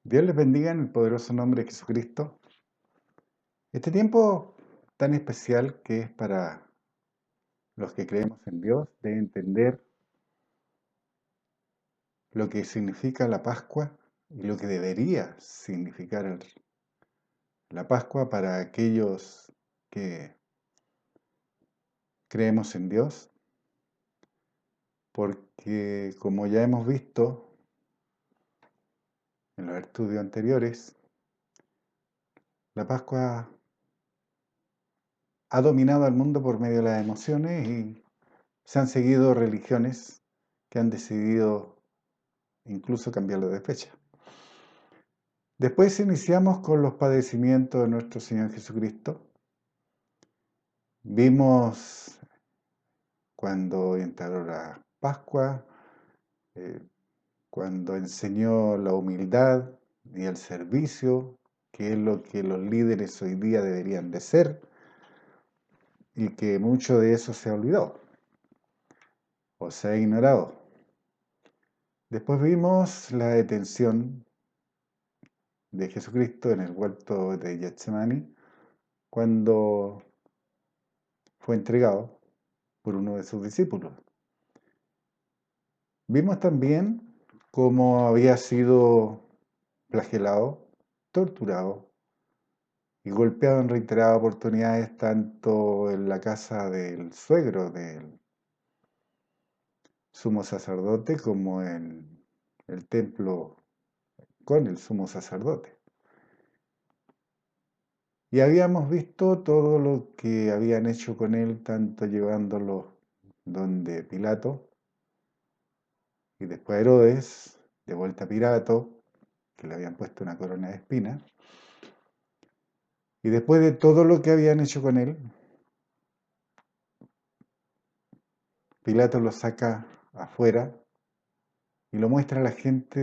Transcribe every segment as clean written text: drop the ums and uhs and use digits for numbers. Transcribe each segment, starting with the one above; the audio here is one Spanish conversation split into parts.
Dios les bendiga en el poderoso nombre de Jesucristo. Este tiempo tan especial que es para los que creemos en Dios, de entender lo que significa la Pascua y lo que debería significar la Pascua para aquellos que creemos en Dios, porque como ya hemos visto en los estudios anteriores, la Pascua ha dominado al mundo por medio de las emociones y se han seguido religiones que han decidido incluso cambiarlo de fecha. Después iniciamos con los padecimientos de nuestro Señor Jesucristo. Vimos cuando entró la Pascua, eh, cuando enseñó la humildad y el servicio, que es lo que los líderes hoy día deberían de ser, y que mucho de eso se ha olvidado o se ha ignorado. Después vimos la detención de Jesucristo en el huerto de Getsemaní, cuando fue entregado por uno de sus discípulos. Vimos también cómo había sido flagelado, torturado y golpeado en reiteradas oportunidades tanto en la casa del suegro del sumo sacerdote como en el templo con el sumo sacerdote. Y habíamos visto todo lo que habían hecho con él, tanto llevándolo donde Pilato y después Herodes, de vuelta a Pilato, que le habían puesto una corona de espinas. Y después de todo lo que habían hecho con él, Pilato lo saca afuera y lo muestra a la gente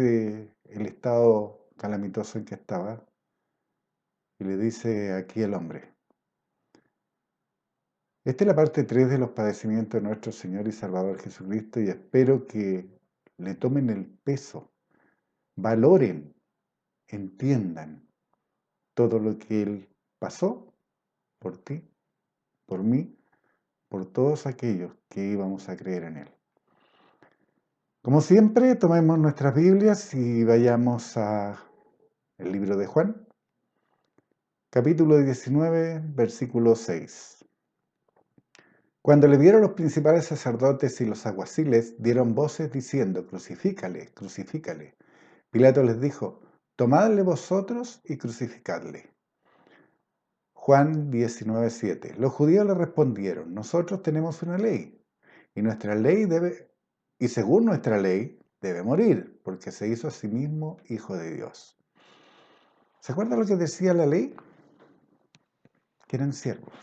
del estado calamitoso en que estaba y le dice: aquí el hombre. Esta es la parte 3 de los padecimientos de nuestro Señor y Salvador Jesucristo, y espero que le tomen el peso, valoren, entiendan todo lo que Él pasó por ti, por mí, por todos aquellos que íbamos a creer en Él. Como siempre, tomemos nuestras Biblias y vayamos al libro de Juan, capítulo 19, versículo 6. Cuando le vieron los principales sacerdotes y los alguaciles, dieron voces diciendo: crucifícale, crucifícale. Pilato les dijo: tomadle vosotros y crucificadle. Juan 19, 7. Los judíos le respondieron: nosotros tenemos una ley, y según nuestra ley debe morir, porque se hizo a sí mismo hijo de Dios. ¿Se acuerda lo que decía la ley? Que eran siervos.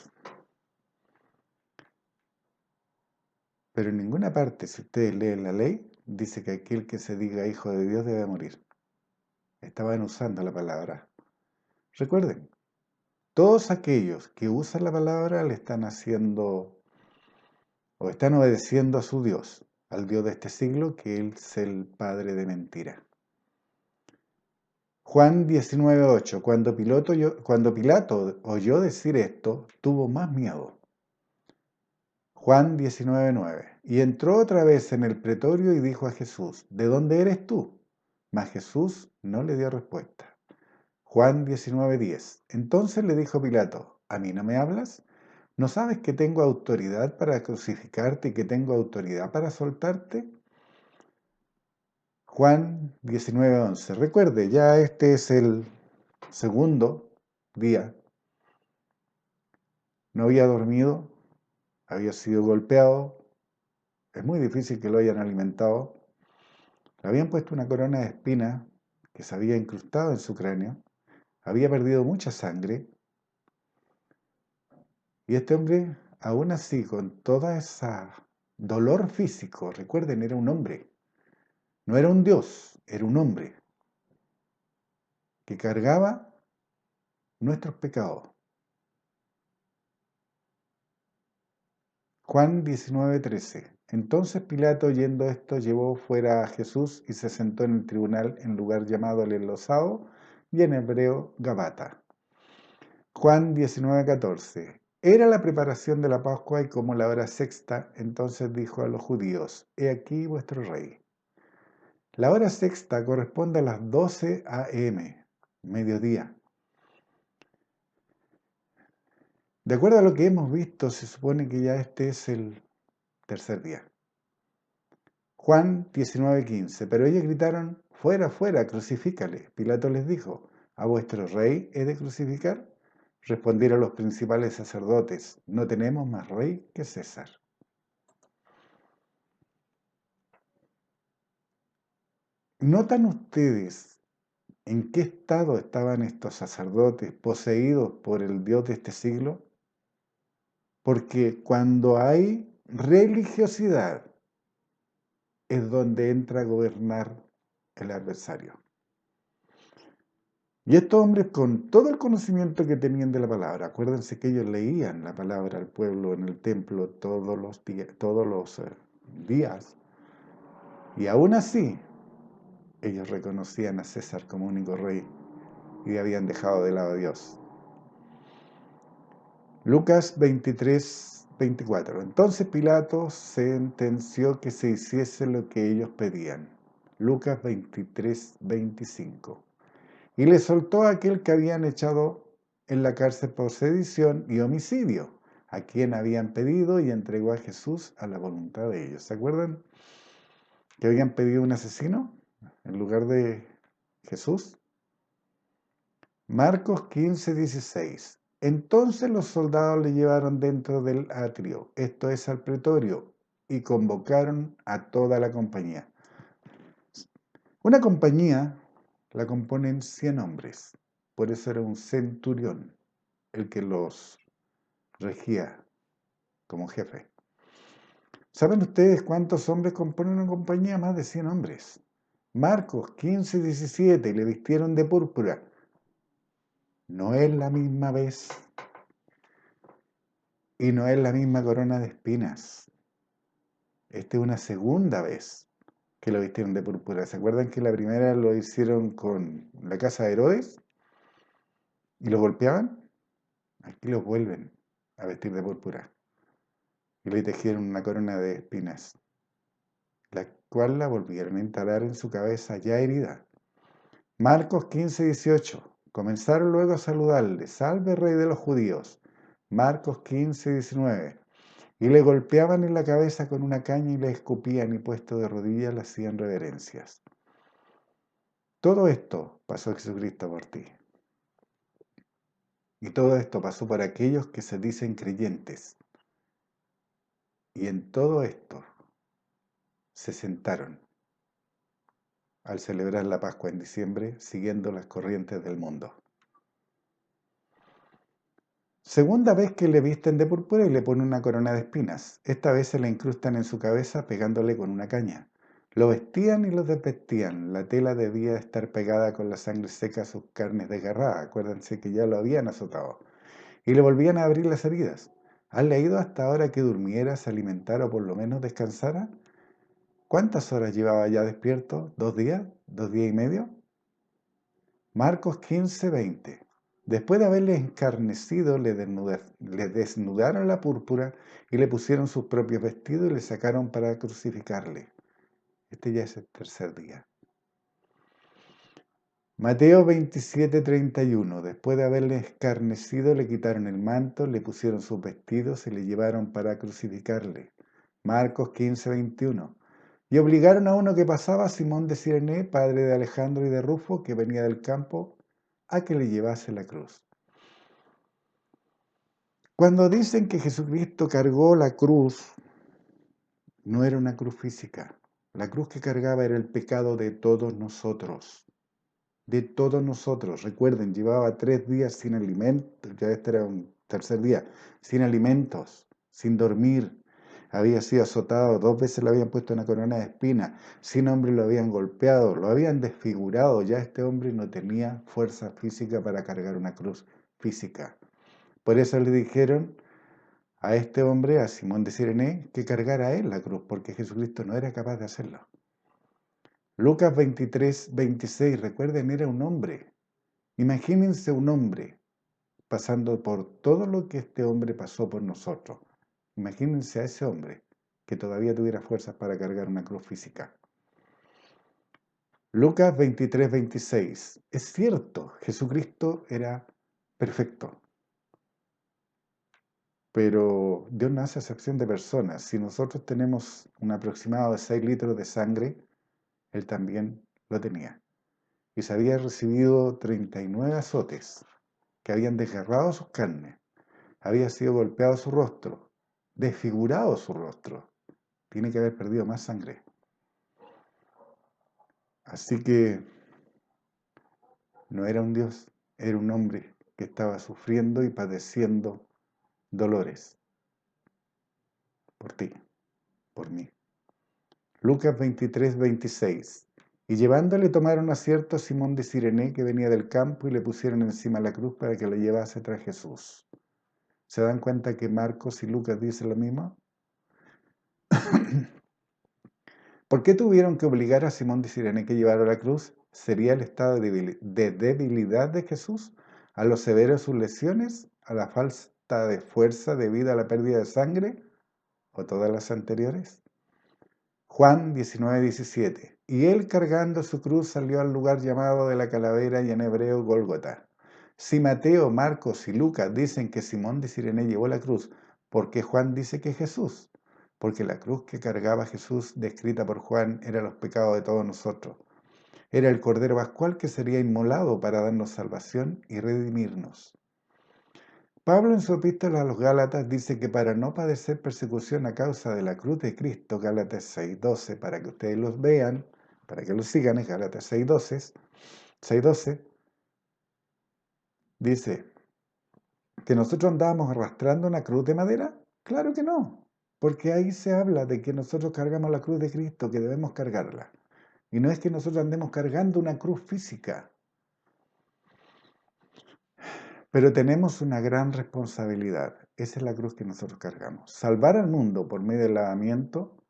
Pero en ninguna parte, si ustedes leen la ley, dice que aquel que se diga hijo de Dios debe morir. Estaban usando la palabra. Recuerden, todos aquellos que usan la palabra le están haciendo o están obedeciendo a su Dios, al Dios de este siglo, que es el padre de mentira. Juan 19:8. Cuando Pilato oyó decir esto, tuvo más miedo. Juan 19:9. Y entró otra vez en el pretorio y dijo a Jesús: ¿de dónde eres tú? Mas Jesús no le dio respuesta. Juan 19:10. Entonces le dijo Pilato: ¿a mí no me hablas? ¿No sabes que tengo autoridad para crucificarte y que tengo autoridad para soltarte? Juan 19:11. Recuerde, ya este es el segundo día. No había dormido, había sido golpeado. Es muy difícil que lo hayan alimentado. Le habían puesto una corona de espinas que se había incrustado en su cráneo. Había perdido mucha sangre. Y este hombre, aún así, con toda esa dolor físico, recuerden, era un hombre. No era un Dios, era un hombre que cargaba nuestros pecados. Juan 19:13. Entonces Pilato, oyendo esto, llevó fuera a Jesús y se sentó en el tribunal en lugar llamado el Enlosado y en hebreo Gabata. Juan 19:14. Era la preparación de la Pascua y como la hora sexta, entonces dijo a los judíos: He aquí vuestro rey. La hora sexta corresponde a las 12 a.m., mediodía. De acuerdo a lo que hemos visto, se supone que ya este es el tercer día. Juan 19:15. Pero ellos gritaron: Fuera, fuera, crucifícale. Pilato les dijo: ¿A vuestro rey he de crucificar? Respondieron los principales sacerdotes: No tenemos más rey que César. ¿Notan ustedes en qué estado estaban estos sacerdotes poseídos por el Dios de este siglo? Porque cuando hay religiosidad es donde entra a gobernar el adversario. Y estos hombres, con todo el conocimiento que tenían de la palabra, acuérdense que ellos leían la palabra al pueblo en el templo todos los días, y aún así ellos reconocían a César como único rey y habían dejado de lado a Dios. Lucas 23:24. Entonces Pilato sentenció que se hiciese lo que ellos pedían. Lucas 23:25. Y le soltó a aquel que habían echado en la cárcel por sedición y homicidio, a quien habían pedido, y entregó a Jesús a la voluntad de ellos. ¿Se acuerdan que habían pedido un asesino en lugar de Jesús? Marcos 15:16. Entonces los soldados le llevaron dentro del atrio, esto es al pretorio, y convocaron a toda la compañía. Una compañía la componen 100 hombres, por eso era un centurión el que los regía como jefe. ¿Saben ustedes cuántos hombres componen una compañía? Más de 100 hombres. Marcos 15:17, y le vistieron de púrpura. No es la misma vez y no es la misma corona de espinas. Esta es una segunda vez que lo vistieron de púrpura. ¿Se acuerdan que la primera lo hicieron con la casa de Herodes y los golpeaban? Aquí los vuelven a vestir de púrpura y le tejieron una corona de espinas, la cual la volvieron a instalar en su cabeza ya herida. Marcos 15:18. Comenzaron luego a saludarle: Salve, Rey de los judíos. Marcos 15:19. Y le golpeaban en la cabeza con una caña y le escupían, y puesto de rodillas le hacían reverencias. Todo esto pasó Jesucristo por ti. Y todo esto pasó para aquellos que se dicen creyentes. Y en todo esto se sentaron al celebrar la Pascua en diciembre, siguiendo las corrientes del mundo. Segunda vez que le visten de púrpura y le ponen una corona de espinas. Esta vez se la incrustan en su cabeza pegándole con una caña. Lo vestían y lo desvestían. La tela debía estar pegada con la sangre seca a sus carnes desgarradas. Acuérdense que ya lo habían azotado. Y le volvían a abrir las heridas. ¿Has leído hasta ahora que durmiera, se alimentara o por lo menos descansara? ¿Cuántas horas llevaba ya despierto? ¿2 días? ¿2 días y medio? Marcos 15:20. Después de haberle escarnecido, le desnudaron la púrpura y le pusieron sus propios vestidos y le sacaron para crucificarle. Este ya es el tercer día. Mateo 27:31. Después de haberle escarnecido, le quitaron el manto, le pusieron sus vestidos y le llevaron para crucificarle. Marcos 15:21. Y obligaron a uno que pasaba, Simón de Cirene, padre de Alejandro y de Rufo, que venía del campo, a que le llevase la cruz. Cuando dicen que Jesucristo cargó la cruz, no era una cruz física. La cruz que cargaba era el pecado de todos nosotros. De todos nosotros. Recuerden, llevaba 3 días sin alimentos, ya este era un tercer día, sin alimentos, sin dormir. Había sido azotado, 2 veces le habían puesto una corona de espinas, 100 hombres lo habían golpeado, lo habían desfigurado. Ya este hombre no tenía fuerza física para cargar una cruz física. Por eso le dijeron: a este hombre, a Simón de Cirene, que cargara a él la cruz, porque Jesucristo no era capaz de hacerlo. Lucas 23, 26, recuerden, era un hombre. Imagínense un hombre pasando por todo lo que este hombre pasó por nosotros. Imagínense a ese hombre que todavía tuviera fuerzas para cargar una cruz física. Lucas 23, 26. Es cierto, Jesucristo era perfecto, pero Dios no hace acepción de personas. Si nosotros tenemos un aproximado de 6 litros de sangre, Él también lo tenía. Y se había recibido 39 azotes que habían desgarrado sus carnes. Había sido golpeado su rostro, desfigurado su rostro. Tiene que haber perdido más sangre. Así que no era un Dios, era un hombre que estaba sufriendo y padeciendo dolores por ti, por mí. Lucas 23, 26. Y llevándole tomaron a cierto Simón de Cirene que venía del campo y le pusieron encima la cruz para que lo llevase tras Jesús. ¿Se dan cuenta que Marcos y Lucas dicen lo mismo? ¿Por qué tuvieron que obligar a Simón de Cirene que llevara la cruz? ¿Sería el estado de debilidad de Jesús? ¿A lo severo de sus lesiones? ¿A la falta de fuerza debido a la pérdida de sangre? ¿O todas las anteriores? Juan 19, 17. Y él cargando su cruz salió al lugar llamado de la calavera y en hebreo Gólgota. Si Mateo, Marcos y Lucas dicen que Simón de Cirene llevó la cruz, ¿por qué Juan dice que Jesús? Porque la cruz que cargaba Jesús, descrita por Juan, era los pecados de todos nosotros. Era el Cordero Pascual que sería inmolado para darnos salvación y redimirnos. Pablo en su epístola a los Gálatas dice que para no padecer persecución a causa de la cruz de Cristo, Gálatas 6:12, para que ustedes los vean, para que los sigan, es Gálatas 6:12, dice que nosotros andábamos arrastrando una cruz de madera. Claro que no, porque ahí se habla de que nosotros cargamos la cruz de Cristo, que debemos cargarla. Y no es que nosotros andemos cargando una cruz física, pero tenemos una gran responsabilidad. Esa es la cruz que nosotros cargamos. Salvar al mundo por medio del lavamiento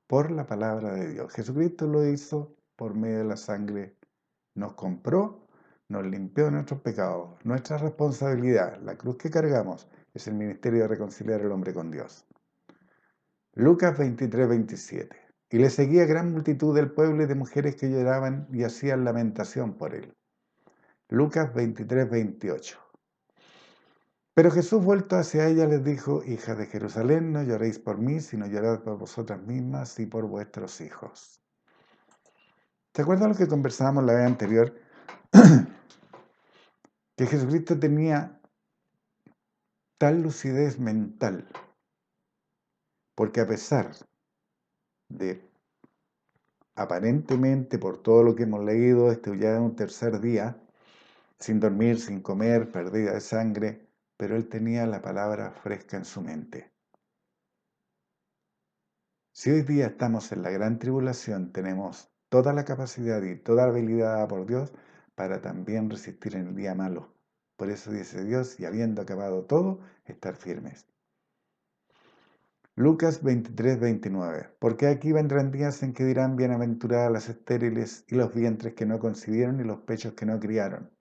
por la palabra de Dios. Jesucristo lo hizo por medio de la sangre. Nos compró, nos limpió de nuestros pecados. Nuestra responsabilidad, la cruz que cargamos, es el ministerio de reconciliar al hombre con Dios. Lucas 23, 27. Y le seguía gran multitud del pueblo y de mujeres que lloraban y hacían lamentación por él. Lucas 23, 28. Pero Jesús, vuelto hacia ella, les dijo: hijas de Jerusalén, no lloréis por mí, sino llorad por vosotras mismas y por vuestros hijos. ¿Se acuerdan lo que conversábamos la vez anterior? Que Jesucristo tenía tal lucidez mental, porque a pesar de, aparentemente, por todo lo que hemos leído, ya en un tercer día, sin dormir, sin comer, pérdida de sangre, pero él tenía la palabra fresca en su mente. Si hoy día estamos en la gran tribulación, tenemos toda la capacidad y toda la habilidad dada por Dios para también resistir en el día malo. Por eso dice Dios: y habiendo acabado todo, estar firmes. Lucas 23, 29. Porque aquí vendrán días en que dirán: bienaventuradas las estériles y los vientres que no concibieron y los pechos que no criaron.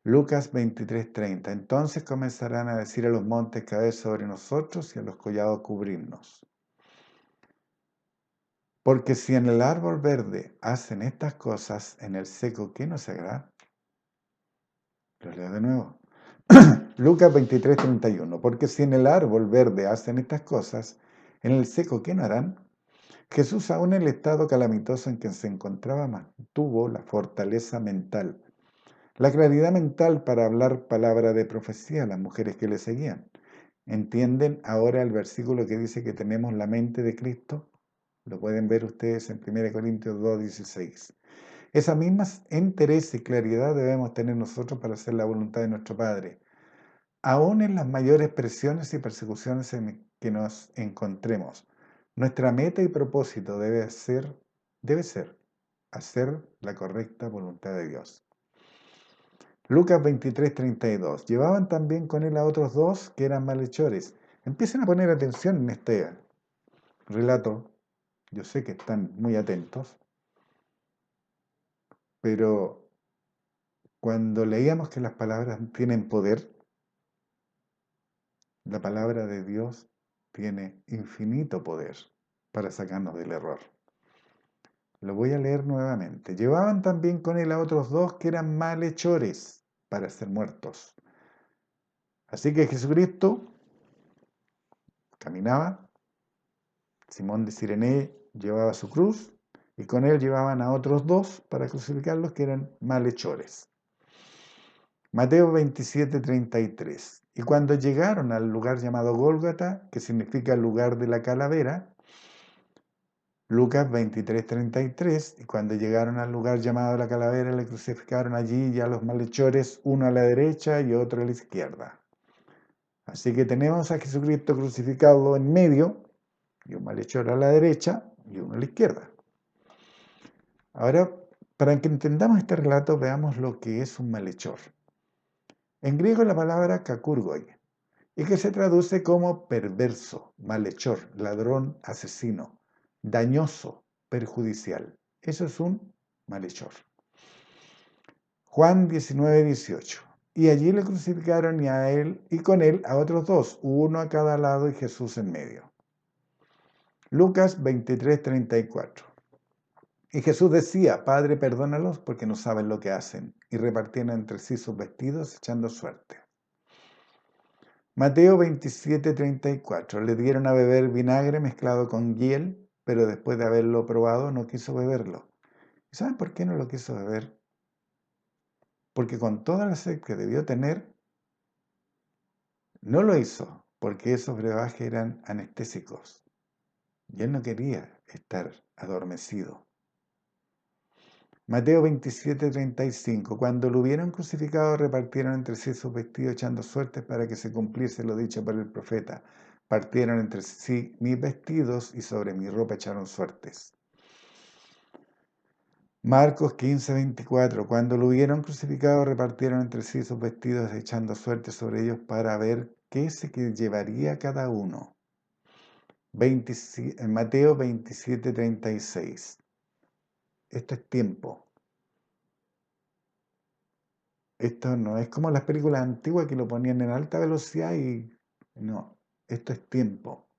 Lucas 23, 30. Entonces comenzarán a decir a los montes: caed sobre nosotros, y a los collados cubrirnos. Porque si en el árbol verde hacen estas cosas, en el seco, ¿qué no se hará? Lo leo de nuevo. Lucas 23, 31. Porque si en el árbol verde hacen estas cosas, en el seco, ¿qué no harán? Jesús, aún en el estado calamitoso en que se encontraba, mantuvo la fortaleza mental, la claridad mental para hablar palabra de profecía a las mujeres que le seguían. ¿Entienden ahora el versículo que dice que tenemos la mente de Cristo? Lo pueden ver ustedes en 1 Corintios 2, 16. Esa misma entereza y claridad debemos tener nosotros para hacer la voluntad de nuestro Padre, aún en las mayores presiones y persecuciones en que nos encontremos. Nuestra meta y propósito debe ser hacer la correcta voluntad de Dios. Lucas 23:32. Llevaban también con él a otros dos que eran malhechores. Empiecen a poner atención en este relato. Yo sé que están muy atentos, pero cuando leíamos que las palabras tienen poder, la palabra de Dios tiene infinito poder para sacarnos del error. Lo voy a leer nuevamente. Llevaban también con él a otros dos que eran malhechores para ser muertos. Así que Jesucristo caminaba, Simón de Cirene llevaba su cruz y con él llevaban a otros dos para crucificarlos que eran malhechores. Mateo 27:33. Y cuando llegaron al lugar llamado Gólgota, que significa lugar de la calavera, Lucas 23:33, y cuando llegaron al lugar llamado la calavera, le crucificaron allí ya los malhechores, uno a la derecha y otro a la izquierda. Así que tenemos a Jesucristo crucificado en medio, y un malhechor a la derecha y uno a la izquierda. Ahora, para que entendamos este relato, veamos lo que es un malhechor. En griego la palabra kakurgoi, y que se traduce como perverso, malhechor, ladrón, asesino, dañoso, perjudicial. Eso es un malhechor. Juan 19:18. Y allí le crucificaron y a él y con él a otros dos, uno a cada lado y Jesús en medio. Lucas 23:34. Y Jesús decía, Padre, perdónalos porque no saben lo que hacen. Y repartían entre sí sus vestidos echando suerte. Mateo 27:34. Le dieron a beber vinagre mezclado con hiel, pero después de haberlo probado no quiso beberlo. ¿Y saben por qué no lo quiso beber? Porque con toda la sed que debió tener, no lo hizo, porque esos brebajes eran anestésicos. Y él no quería estar adormecido. Mateo 27:35. Cuando lo hubieron crucificado, repartieron entre sí sus vestidos, echando suertes para que se cumpliese lo dicho por el profeta. Partieron entre sí mis vestidos y sobre mi ropa echaron suertes. Marcos 15:24. Cuando lo hubieron crucificado, repartieron entre sí sus vestidos, echando suertes sobre ellos para ver qué se llevaría cada uno. Mateo 27:36. Esto es tiempo. Esto no es como las películas antiguas que lo ponían en alta velocidad y no, esto es tiempo.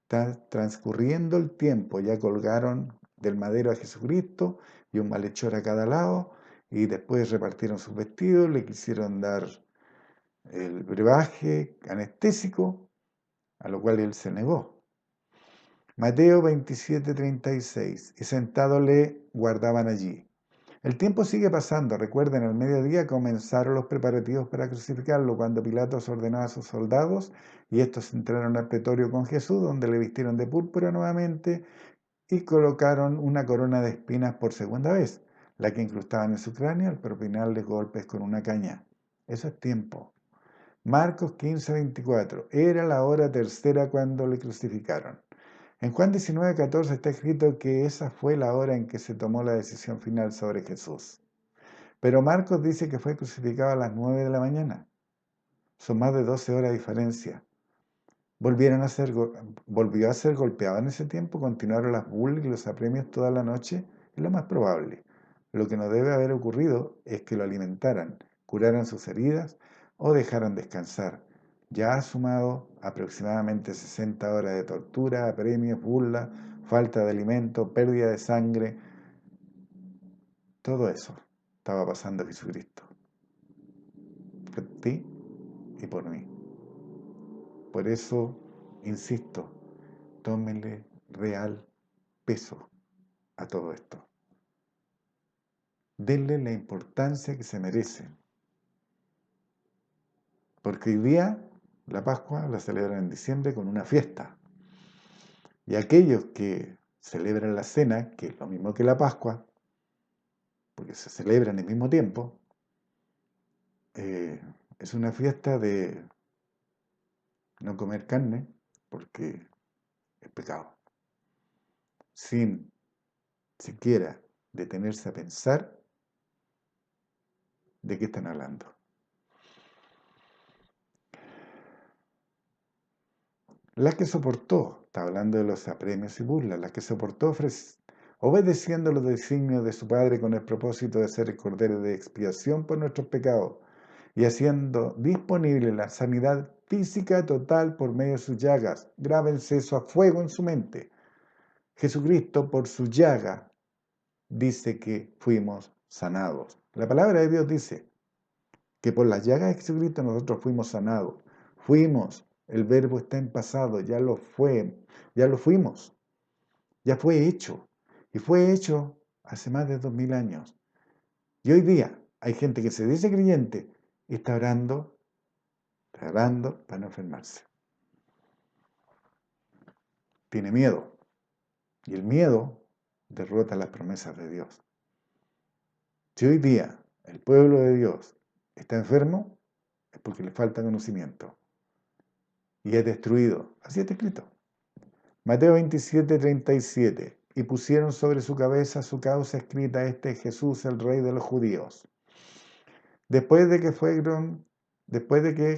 Está transcurriendo el tiempo. Ya colgaron del madero a Jesucristo y un malhechor a cada lado y después repartieron sus vestidos, le quisieron dar el brebaje anestésico, a lo cual él se negó. Mateo 27:36. Y sentado le guardaban allí. El tiempo sigue pasando. Recuerden, al mediodía comenzaron los preparativos para crucificarlo, cuando Pilatos ordenó a sus soldados y estos entraron al pretorio con Jesús, donde le vistieron de púrpura nuevamente y colocaron una corona de espinas por segunda vez, la que incrustaban en su cráneo al propinarle golpes con una caña. Eso es tiempo. Marcos 15:24. Era la hora tercera cuando le crucificaron. En Juan 19:14 está escrito que esa fue la hora en que se tomó la decisión final sobre Jesús. Pero Marcos dice que fue crucificado a las 9 de la mañana. Son más de 12 horas de diferencia. Volvió a ser golpeado en ese tiempo, continuaron las burlas y los apremios toda la noche, es lo más probable. Lo que no debe haber ocurrido es que lo alimentaran, curaran sus heridas o dejaran descansar. Ya ha sumado aproximadamente 60 horas de tortura, apremios, burlas, falta de alimento, pérdida de sangre. Todo eso estaba pasando a Jesucristo. Por ti y por mí. Por eso, insisto, tómenle real peso a todo esto. Denle la importancia que se merece. Porque hoy día la Pascua la celebran en diciembre con una fiesta. Y aquellos que celebran la cena, que es lo mismo que la Pascua, porque se celebra en el mismo tiempo, es una fiesta de no comer carne, porque es pecado. Sin siquiera detenerse a pensar ¿De qué están hablando? La que soportó, está hablando de los apremios y burlas, la que soportó obedeciendo los designios de su Padre con el propósito de ser el cordero de expiación por nuestros pecados y haciendo disponible la sanidad física total por medio de sus llagas. Grábense eso a fuego en su mente. Jesucristo, por su llaga, dice que fuimos sanados. La palabra de Dios dice que por las llagas de Jesucristo nosotros fuimos sanados. Fuimos, el verbo está en pasado, ya lo fue, ya lo fuimos, ya fue hecho. Y fue hecho hace más de 2000 años. Y hoy día hay gente que se dice creyente y está orando para no enfermarse. Tiene miedo. Y el miedo derrota las promesas de Dios. Si hoy día el pueblo de Dios está enfermo, es porque le falta conocimiento. Y es destruido. Así está escrito. Mateo 27:37. Y pusieron sobre su cabeza su causa escrita: este es Jesús, el Rey de los judíos. Después de que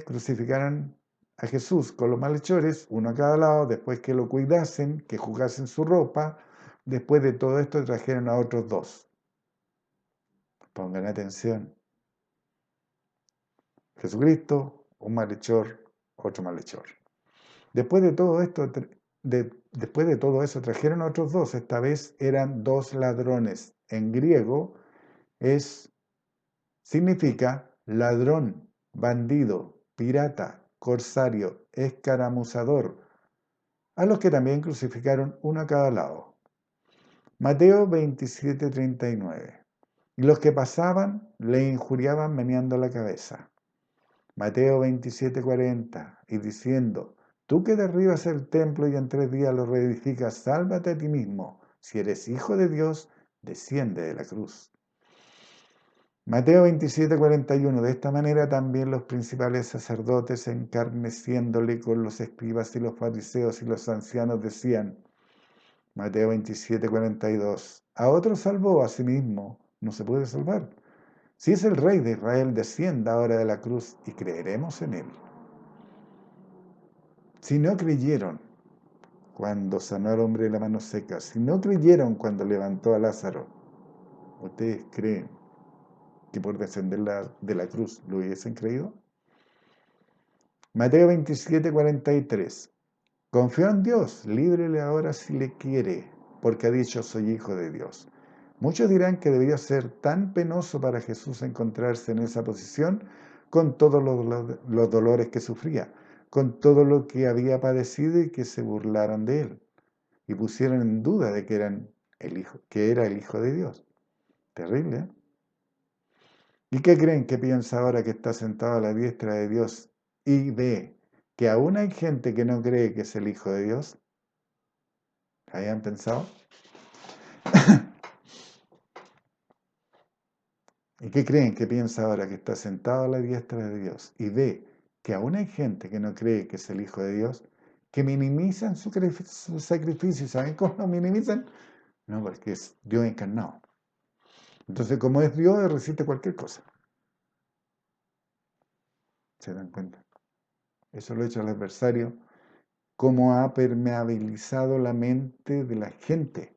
crucificaran a Jesús con los malhechores, uno a cada lado, después que lo cuidasen, que jugasen su ropa, después de todo esto trajeron a otros dos. Pongan atención. Jesucristo, un malhechor, otro malhechor. Después de todo eso trajeron a otros dos. Esta vez eran dos ladrones. En griego significa ladrón, bandido, pirata, corsario, escaramuzador, a los que también crucificaron uno a cada lado. Mateo 27:39. Y los que pasaban le injuriaban meneando la cabeza. Mateo 27:40. Y diciendo: tú que derribas el templo y en 3 días lo reedificas, sálvate a ti mismo. Si eres hijo de Dios, desciende de la cruz. Mateo 27:41. De esta manera también los principales sacerdotes, encarneciéndole con los escribas y los fariseos y los ancianos, decían, Mateo 27:42, a otro salvó, a sí mismo no se puede salvar. Si es el Rey de Israel, descienda ahora de la cruz y creeremos en él. Si no creyeron cuando sanó al hombre de la mano seca, si no creyeron cuando levantó a Lázaro, ¿ustedes creen que por descender de la cruz lo hubiesen creído? Mateo 27:43. Confió en Dios, líbrele ahora si le quiere, porque ha dicho: soy hijo de Dios. Muchos dirán que debió ser tan penoso para Jesús encontrarse en esa posición con todos los dolores que sufría, con todo lo que había padecido, y que se burlaran de él y pusieron en duda de que era el Hijo de Dios. Terrible, ¿eh? ¿Y qué creen que piensa ahora que está sentado a la diestra de Dios y ve que aún hay gente que no cree que es el Hijo de Dios? ¿Habían pensado? ¿Y qué creen que piensa ahora que está sentado a la diestra de Dios y ve que aún hay gente que no cree que es el Hijo de Dios, que minimizan su sacrificio? ¿Saben cómo lo minimizan? No, porque es Dios encarnado. Entonces, como es Dios, resiste cualquier cosa. ¿Se dan cuenta? Eso lo ha hecho el adversario, cómo ha permeabilizado la mente de la gente.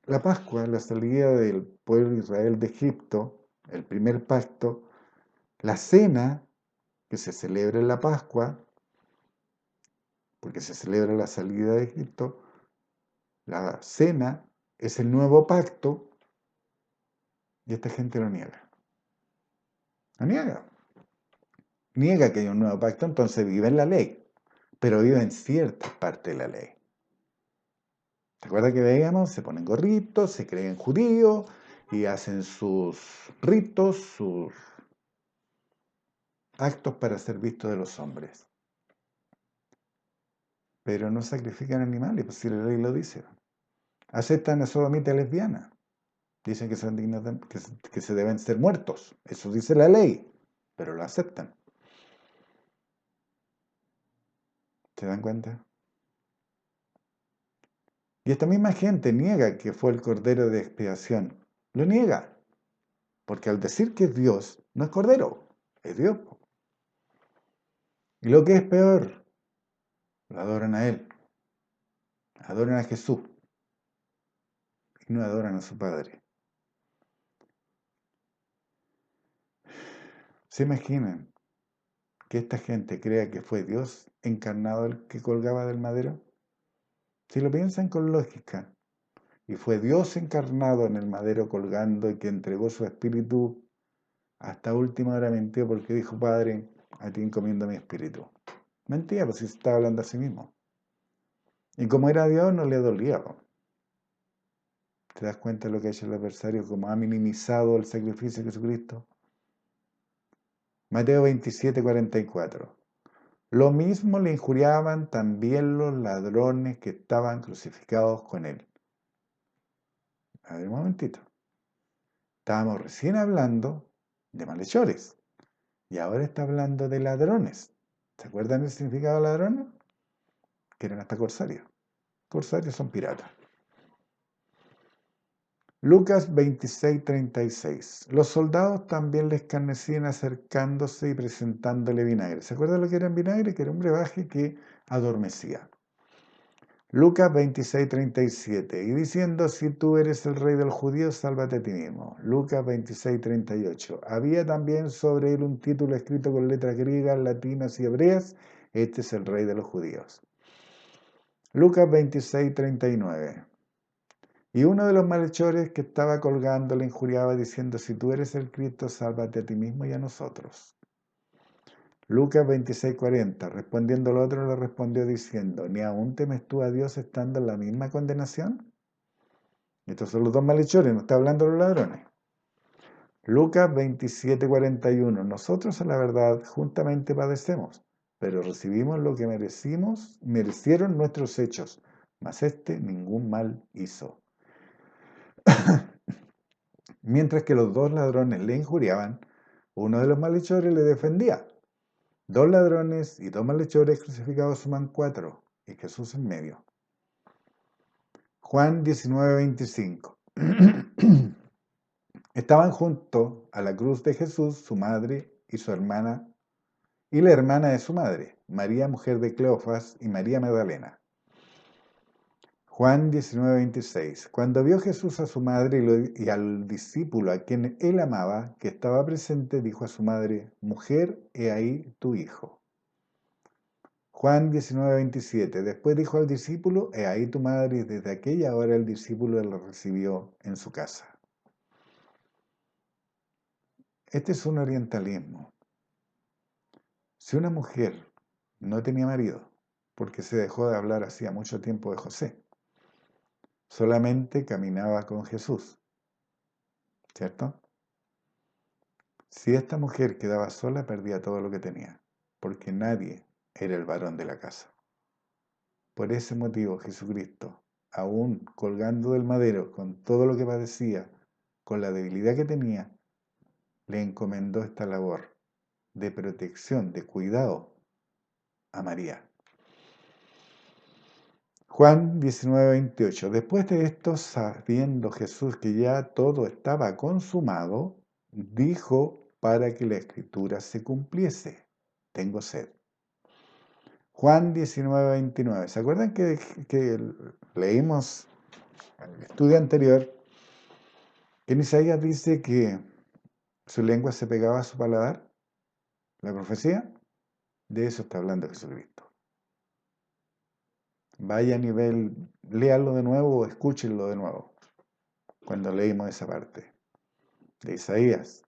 La Pascua, la salida del pueblo de Israel de Egipto, el primer pacto, la cena que se celebra en la Pascua, porque se celebra la salida de Egipto, la cena es el nuevo pacto, y esta gente lo niega. Lo niega. Niega que hay un nuevo pacto, entonces vive en la ley, pero vive en cierta parte de la ley. ¿Te acuerdas que veíamos? Se ponen gorritos, se creen judíos y hacen sus ritos, sus actos para ser vistos de los hombres. Pero no sacrifican animales, pues si la ley lo dice. Aceptan a sodomita lesbiana. Dicen que son dignos que se deben ser muertos. Eso dice la ley, pero lo aceptan. ¿Se dan cuenta? Y esta misma gente niega que fue el cordero de expiación. Lo niega, porque al decir que es Dios, no es Cordero, es Dios. Y lo que es peor, lo adoran a Él, adoran a Jesús y no adoran a su Padre. ¿Se imaginan que esta gente crea que fue Dios encarnado el que colgaba del madero? Si lo piensan con lógica, y fue Dios encarnado en el madero colgando y que entregó su espíritu, hasta última hora mintió porque dijo, Padre, a ti encomiendo mi espíritu. Mentía, pues si se estaba hablando a sí mismo. Y como era Dios, no le dolía. Po. ¿Te das cuenta de lo que ha hecho el adversario? Como ha minimizado el sacrificio de Jesucristo. Mateo 27, 44. Lo mismo le injuriaban también los ladrones que estaban crucificados con él. A ver, un momentito. Estábamos recién hablando de malhechores. Y ahora está hablando de ladrones. ¿Se acuerdan el significado de ladrones? Que eran hasta corsarios. Corsarios son piratas. Lucas 26, 36. Los soldados también le escarnecían acercándose y presentándole vinagre. ¿Se acuerdan lo que era el vinagre? Que era un brebaje que adormecía. Lucas 26, 37. Y diciendo, si tú eres el rey de los judíos, sálvate a ti mismo. Lucas 26, 38. Había también sobre él un título escrito con letras griegas, latinas y hebreas. Este es el rey de los judíos. Lucas 26, 39. Y uno de los malhechores que estaba colgando le injuriaba diciendo, si tú eres el Cristo, sálvate a ti mismo y a nosotros. Lucas 26, 40. Respondiendo el otro, le respondió diciendo, ¿ni aún temes tú a Dios estando en la misma condenación? Estos son los dos malhechores, no está hablando de los ladrones. Lucas 27, 41. Nosotros a la verdad juntamente padecemos, pero recibimos lo que merecieron nuestros hechos, mas este ningún mal hizo. Mientras que los dos ladrones le injuriaban, uno de los malhechores le defendía. Dos ladrones y dos malhechores crucificados suman 4, y Jesús en medio. Juan 19, 25. Estaban junto a la cruz de Jesús su madre y su hermana, y la hermana de su madre, María, mujer de Cleofas, y María Magdalena. Juan 19, 26. Cuando vio Jesús a su madre y al discípulo a quien él amaba, que estaba presente, dijo a su madre, mujer, he ahí tu hijo. Juan 19, 27. Después dijo al discípulo, he ahí tu madre, y desde aquella hora el discípulo la recibió en su casa. Este es un orientalismo. Si una mujer no tenía marido, porque se dejó de hablar hacía mucho tiempo de José, solamente caminaba con Jesús, ¿cierto? Si esta mujer quedaba sola, perdía todo lo que tenía, porque nadie era el varón de la casa. Por ese motivo, Jesucristo, aún colgando del madero, con todo lo que padecía, con la debilidad que tenía, le encomendó esta labor de protección, de cuidado a María. Juan 19, 28. Después de esto, sabiendo Jesús que ya todo estaba consumado, dijo para que la escritura se cumpliese, tengo sed. Juan 19, 29. ¿Se acuerdan que leímos en el estudio anterior que en Isaías dice que su lengua se pegaba a su paladar? La profecía, de eso está hablando Jesucristo. Vaya a nivel, léalo de nuevo o escúchenlo de nuevo, cuando leímos esa parte de Isaías,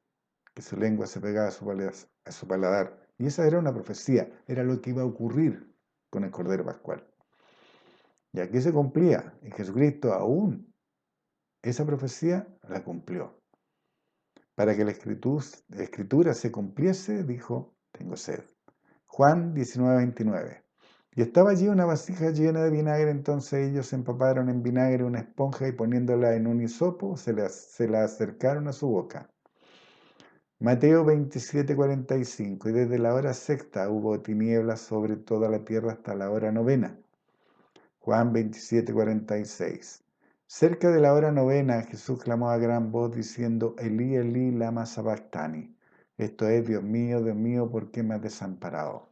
que su lengua se pegaba a su paladar. Y esa era una profecía, era lo que iba a ocurrir con el Cordero Pascual. Y aquí se cumplía, y Jesucristo aún esa profecía la cumplió. Para que la escritura se cumpliese, dijo, tengo sed. Juan 19, 29. Y estaba allí una vasija llena de vinagre, entonces ellos empaparon en vinagre una esponja y poniéndola en un hisopo, se la acercaron a su boca. Mateo 27, 45. Y desde la hora sexta hubo tinieblas sobre toda la tierra hasta la hora novena. Juan 27, 46. Cerca de la hora novena, Jesús clamó a gran voz diciendo, Elí, Elí, lama sabactani. Esto es, Dios mío, ¿por qué me has desamparado?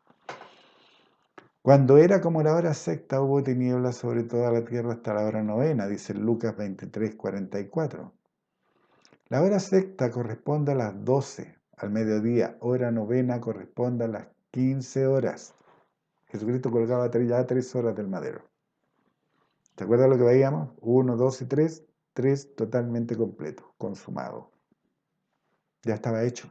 Cuando era como la hora sexta, hubo tinieblas sobre toda la tierra hasta la hora novena, dice Lucas 23:44. La hora sexta corresponde a las 12, al mediodía. Hora novena corresponde a las 15 horas. Jesucristo colgaba ya 3 horas del madero. ¿Te acuerdas lo que veíamos? 1, 2 y 3. 3 totalmente completo, consumado. Ya estaba hecho.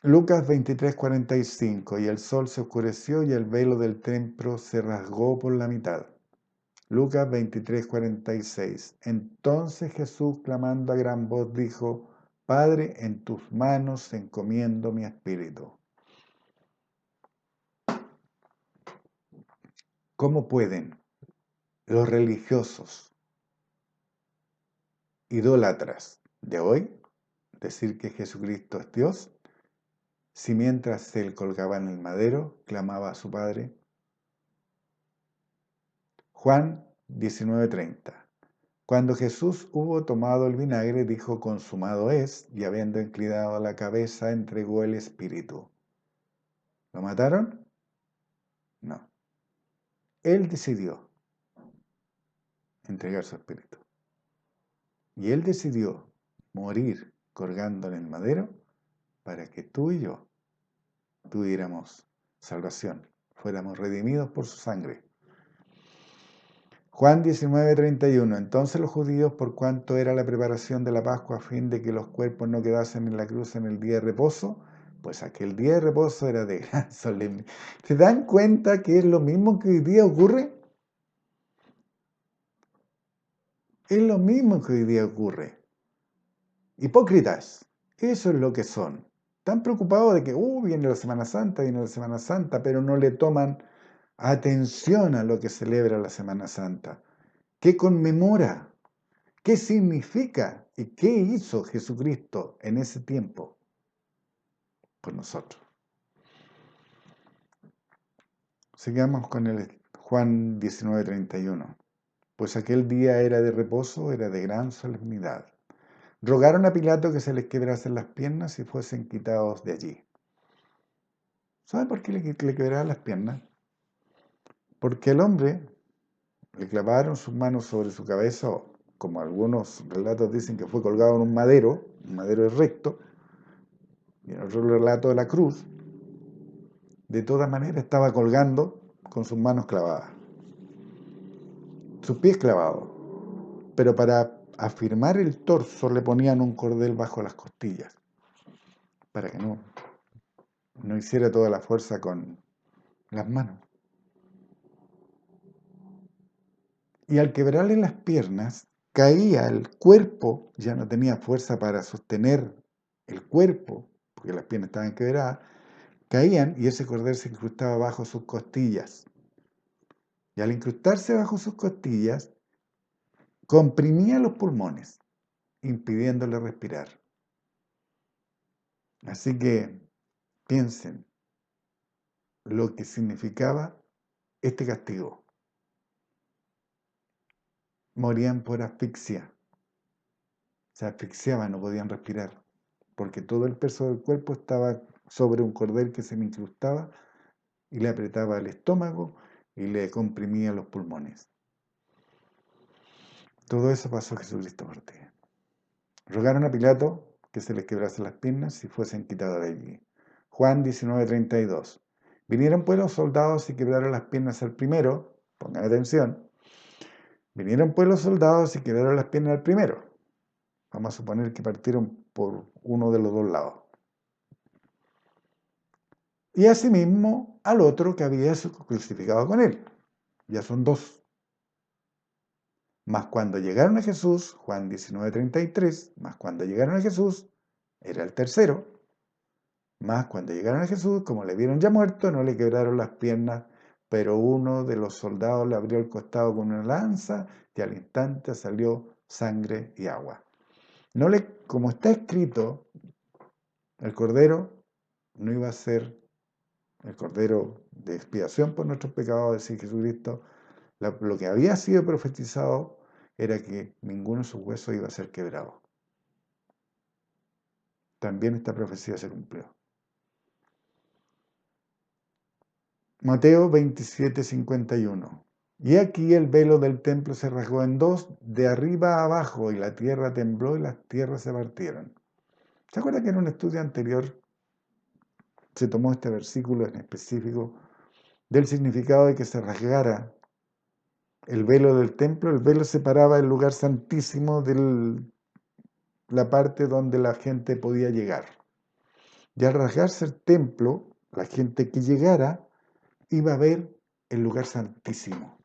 Lucas 23:45. Y el sol se oscureció y el velo del templo se rasgó por la mitad. Lucas 23:46. Entonces Jesús, clamando a gran voz, dijo, Padre, en tus manos encomiendo mi espíritu. ¿Cómo pueden los religiosos idólatras de hoy decir que Jesucristo es Dios si mientras él colgaba en el madero clamaba a su Padre? Juan 19:30. Cuando Jesús hubo tomado el vinagre, dijo, consumado es, y habiendo inclinado la cabeza, entregó el espíritu. ¿Lo mataron? No. Él decidió entregar su espíritu. Y él decidió morir colgando en el madero para que tú y yo tuviéramos salvación, fuéramos redimidos por su sangre. Juan 19:31. Entonces los judíos, por cuanto era la preparación de la Pascua a fin de que los cuerpos no quedasen en la cruz en el día de reposo, pues aquel día de reposo era de gran solemnidad. ¿Se dan cuenta que es lo mismo que hoy día ocurre? Es lo mismo que hoy día ocurre. Hipócritas, eso es lo que son. Están preocupados de que, viene la Semana Santa, pero no le toman atención a lo que celebra la Semana Santa. ¿Qué conmemora? ¿Qué significa? ¿Y qué hizo Jesucristo en ese tiempo por nosotros? Sigamos con el Juan 19:31. Pues aquel día era de reposo, era de gran solemnidad. Rogaron a Pilato que se les quebrasen las piernas y fuesen quitados de allí. ¿Sabe por qué le quebraban las piernas? Porque al hombre le clavaron sus manos sobre su cabeza, o como algunos relatos dicen que fue colgado en un madero recto, y en otro relato de la cruz, de todas maneras estaba colgando con sus manos clavadas, sus pies clavados, pero para afirmar el torso le ponían un cordel bajo las costillas, para que no hiciera toda la fuerza con las manos. Y al quebrarle las piernas, caía el cuerpo, ya no tenía fuerza para sostener el cuerpo, porque las piernas estaban quebradas, caían y ese cordel se incrustaba bajo sus costillas. Y al incrustarse bajo sus costillas, comprimía los pulmones, impidiéndole respirar. Así que piensen lo que significaba este castigo. Morían por asfixia. Se asfixiaban, no podían respirar, porque todo el peso del cuerpo estaba sobre un cordel que se le incrustaba y le apretaba el estómago y le comprimía los pulmones. Todo eso pasó a Jesucristo por ti. Rogaron a Pilato que se les quebrase las piernas y fuesen quitados de allí. Juan 19:32. Vinieron pues los soldados y quebraron las piernas al primero. Pongan atención. Vinieron pues los soldados y quebraron las piernas al primero. Vamos a suponer que partieron por uno de los dos lados. Y asimismo al otro que había crucificado con él. Ya son dos. Mas cuando llegaron a Jesús, Juan 19:33, mas cuando llegaron a Jesús, era el tercero. Mas cuando llegaron a Jesús, como le vieron ya muerto, no le quebraron las piernas, pero uno de los soldados le abrió el costado con una lanza y al instante salió sangre y agua. Como está escrito, el cordero no iba a ser el Cordero de expiación por nuestros pecados, es decir, Jesucristo, lo que había sido profetizado era que ninguno de sus huesos iba a ser quebrado. También esta profecía se cumplió. Mateo 27:51. Y aquí el velo del templo se rasgó en dos, de arriba a abajo, y la tierra tembló y las tierras se partieron. ¿Se acuerda que en un estudio anterior se tomó este versículo en específico del significado de que se rasgara el velo del templo? El velo separaba el lugar santísimo de la parte donde la gente podía llegar. Y al rasgarse el templo, la gente que llegara iba a ver el lugar santísimo.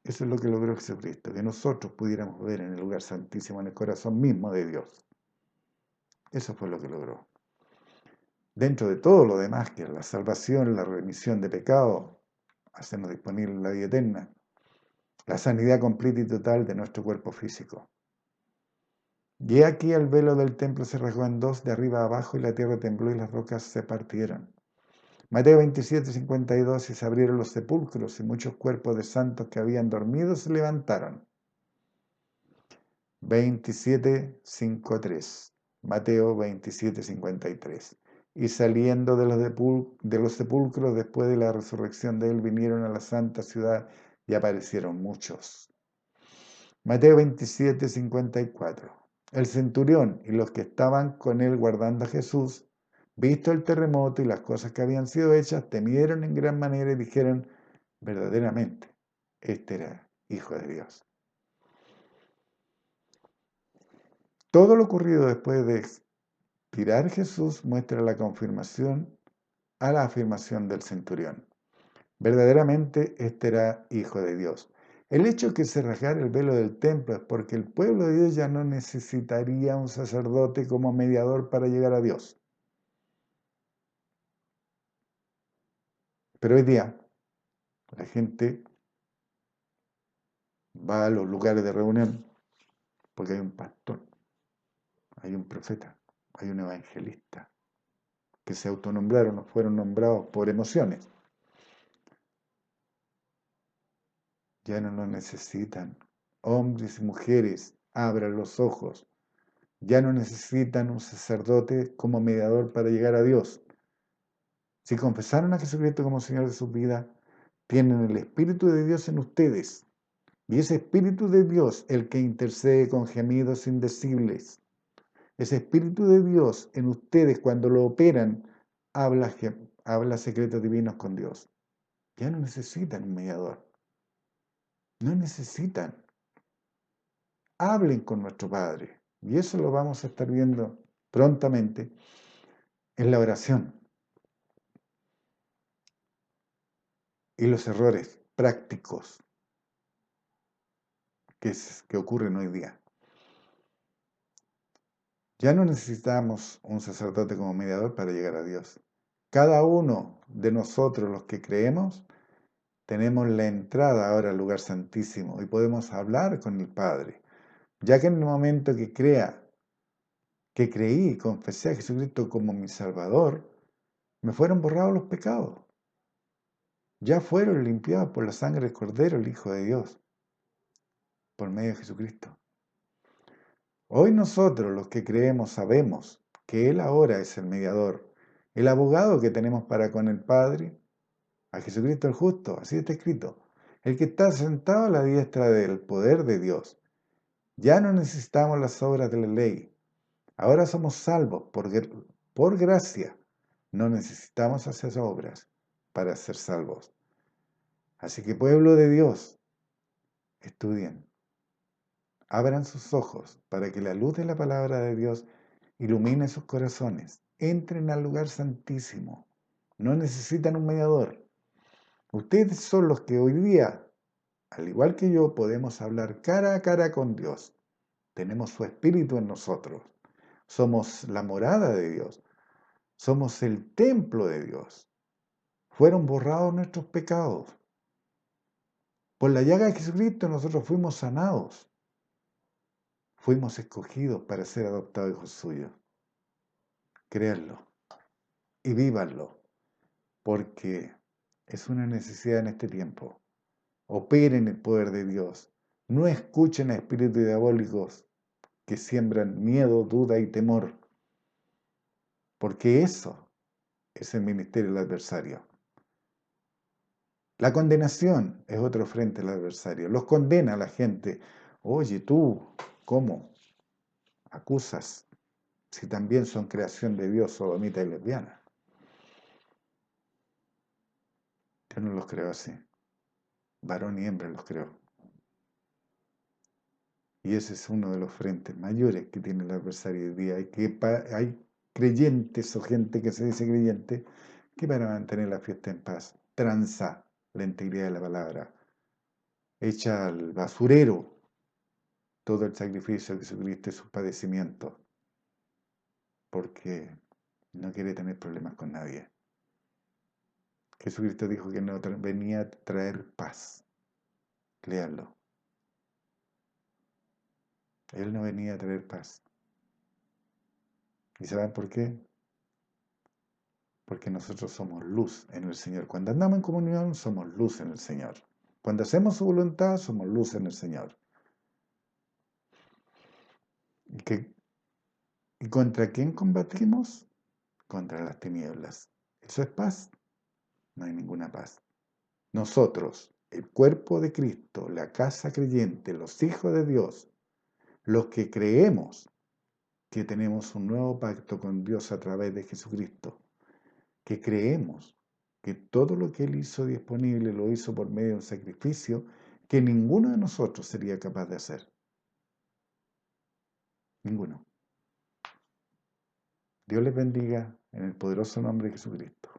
Eso es lo que logró Jesucristo, que nosotros pudiéramos ver en el lugar santísimo, en el corazón mismo de Dios. Eso fue lo que logró. Dentro de todo lo demás, que es la salvación, la remisión de pecados, hacernos disponible la vida eterna, la sanidad completa y total de nuestro cuerpo físico. Y aquí el velo del templo se rasgó en dos, de arriba a abajo, y la tierra tembló y las rocas se partieron. Mateo 27:52, y se abrieron los sepulcros, y muchos cuerpos de santos que habían dormido se levantaron. 27:53. Mateo 27:53. Y saliendo de los sepulcros después de la resurrección de él, vinieron a la santa ciudad y aparecieron muchos. Mateo 27:54. El centurión y los que estaban con él guardando a Jesús, visto el terremoto y las cosas que habían sido hechas, temieron en gran manera y dijeron, verdaderamente, este era Hijo de Dios. Todo lo ocurrido después de expirar Jesús muestra la confirmación a la afirmación del centurión. Verdaderamente, este era Hijo de Dios. El hecho que se rasgara el velo del templo es porque el pueblo de Dios ya no necesitaría un sacerdote como mediador para llegar a Dios. Pero hoy día la gente va a los lugares de reunión porque hay un pastor, hay un profeta, hay un evangelista, que se autonombraron o fueron nombrados por emociones. Ya no lo necesitan. Hombres y mujeres, abran los ojos. Ya no necesitan un sacerdote como mediador para llegar a Dios. Si confesaron a Jesucristo como Señor de su vida, tienen el Espíritu de Dios en ustedes. Y ese Espíritu de Dios, el que intercede con gemidos indecibles, ese Espíritu de Dios en ustedes, cuando lo operan, habla secretos divinos con Dios. Ya no necesitan un mediador. No necesitan. Hablen con nuestro Padre. Y eso lo vamos a estar viendo prontamente en la oración. Y los errores prácticos que ocurren hoy día. Ya no necesitamos un sacerdote como mediador para llegar a Dios. Cada uno de nosotros, los que creemos, tenemos la entrada ahora al lugar santísimo y podemos hablar con el Padre. Ya que en el momento que creí y confesé a Jesucristo como mi Salvador, me fueron borrados los pecados. Ya fueron limpiados por la sangre del Cordero, el Hijo de Dios, por medio de Jesucristo. Hoy nosotros, los que creemos, sabemos que Él ahora es el mediador, el abogado que tenemos para con el Padre, a Jesucristo el justo, así está escrito, el que está sentado a la diestra del poder de Dios. Ya no necesitamos las obras de la ley. Ahora somos salvos por gracia. No necesitamos hacer obras para ser salvos. Así que pueblo de Dios, estudien, abran sus ojos para que la luz de la palabra de Dios ilumine sus corazones. Entren al lugar santísimo. No necesitan un mediador. Ustedes son los que hoy día, al igual que yo, podemos hablar cara a cara con Dios. Tenemos su Espíritu en nosotros. Somos la morada de Dios. Somos el templo de Dios. Fueron borrados nuestros pecados. Por la llaga de Jesucristo nosotros fuimos sanados. Fuimos escogidos para ser adoptados hijos suyos. Créanlo y vívanlo. porque es una necesidad en este tiempo. Operen el poder de Dios. No escuchen a espíritus diabólicos que siembran miedo, duda y temor, porque eso es el ministerio del adversario. La condenación es otro frente al adversario. Los condena a la gente. Oye, tú, ¿cómo acusas si también son creación de Dios, sodomita y lesbiana? Yo no los creo así. Varón y hembra los creo. Y ese es uno de los frentes mayores que tiene el adversario hoy día. Hay creyentes o gente que se dice creyente que para mantener la fiesta en paz tranza la integridad de la palabra, echa al basurero todo el sacrificio de Jesucristo y sus padecimientos, porque no quiere tener problemas con nadie. Jesucristo dijo que no venía a traer paz. Léanlo. Él no venía a traer paz. ¿Y saben por qué? Porque nosotros somos luz en el Señor. Cuando andamos en comunión, somos luz en el Señor. Cuando hacemos su voluntad, somos luz en el Señor. ¿Y contra quién combatimos? Contra las tinieblas. ¿Eso es paz? No hay ninguna paz. Nosotros, el cuerpo de Cristo, la casa creyente, los hijos de Dios, los que creemos que tenemos un nuevo pacto con Dios a través de Jesucristo, que creemos que todo lo que Él hizo disponible lo hizo por medio de un sacrificio que ninguno de nosotros sería capaz de hacer. Ninguno. Dios les bendiga en el poderoso nombre de Jesucristo.